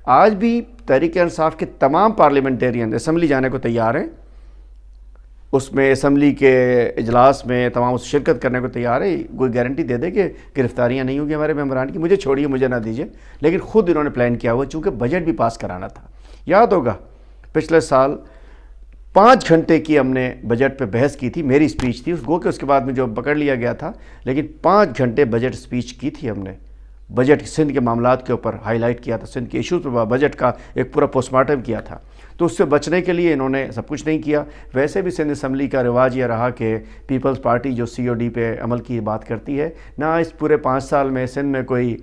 آج بھی تحریک انصاف کے تمام پارلیمنٹیرین اسمبلی جانے کو تیار ہیں، اس میں اسمبلی کے اجلاس میں تمام اس شرکت کرنے کو تیار ہے. کوئی گارنٹی دے دے کہ گرفتاریاں نہیں ہوں گی ہمارے ممبران کی، مجھے چھوڑیے، مجھے نہ دیجیے. لیکن خود انہوں نے پلان کیا ہوا، چونکہ بجٹ بھی پاس کرانا تھا. یاد ہوگا پچھلے سال 5 گھنٹے کی ہم نے بجٹ پہ بحث کی تھی، میری سپیچ تھی، گو کہ اس کے بعد میں جو پکڑ لیا گیا تھا، لیکن 5 گھنٹے بجٹ سپیچ کی تھی ہم نے. بجٹ سندھ کے معاملات کے اوپر ہائی لائٹ کیا تھا، سندھ کے ایشوز پہ بجٹ کا ایک پورا پوسٹ مارٹم کیا تھا. تو اس سے بچنے کے لیے انہوں نے سب کچھ نہیں کیا. ویسے بھی سندھ اسمبلی کا رواج یہ رہا کہ پیپلز پارٹی جو سی او ڈی پہ عمل کی بات کرتی ہے، نہ اس پورے 5 سال میں سندھ میں کوئی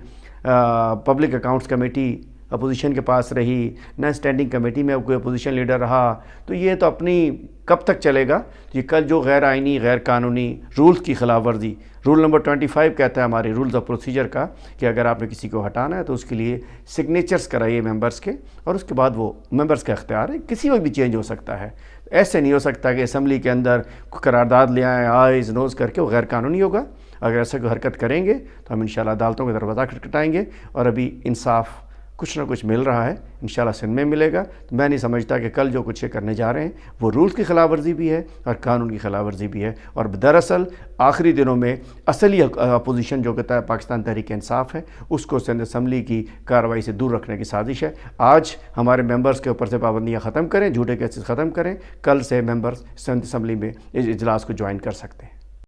پبلک اکاؤنٹس کمیٹی اپوزیشن کے پاس رہی، نہ اسٹینڈنگ کمیٹی میں کوئی اپوزیشن لیڈر رہا. تو یہ تو اپنی کب تک چلے گا؟ یہ کل جو غیر آئینی، غیر قانونی رولز کی خلاف ورزی، رول نمبر 25 کہتا ہے ہمارے رولز آف پروسیجر کا کہ اگر آپ نے کسی کو ہٹانا ہے تو اس کے لیے سگنیچرز کرائیے ممبرز کے، اور اس کے بعد وہ ممبرز کا اختیار ہے، کسی وقت بھی چینج ہو سکتا ہے. ایسے نہیں ہو سکتا کہ اسمبلی کے اندر قرارداد لے آئیں آئیز نوز کر کے، وہ غیر قانونی ہوگا. اگر ایسا کوئی حرکت کریں گے تو ہم انشاءاللہ عدالتوں کا دروازہ کھٹکھٹائیں گے. اور ابھی انصاف کچھ نہ کچھ مل رہا ہے، انشاءاللہ سندھ میں ملے گا. تو میں نہیں سمجھتا کہ کل جو کچھ کرنے جا رہے ہیں وہ رولز کی خلاف ورزی بھی ہے اور قانون کی خلاف ورزی بھی ہے. اور دراصل آخری دنوں میں اصلی اپوزیشن جو کہتا ہے پاکستان تحریک انصاف ہے، اس کو سندھ اسمبلی کی کارروائی سے دور رکھنے کی سازش ہے. آج ہمارے ممبرز کے اوپر سے پابندیاں ختم کریں، جھوٹے کیسز ختم کریں. کل سے ممبرز سندھ اسمبلی میں اس اجلاس کو جوائن کر سکتے ہیں.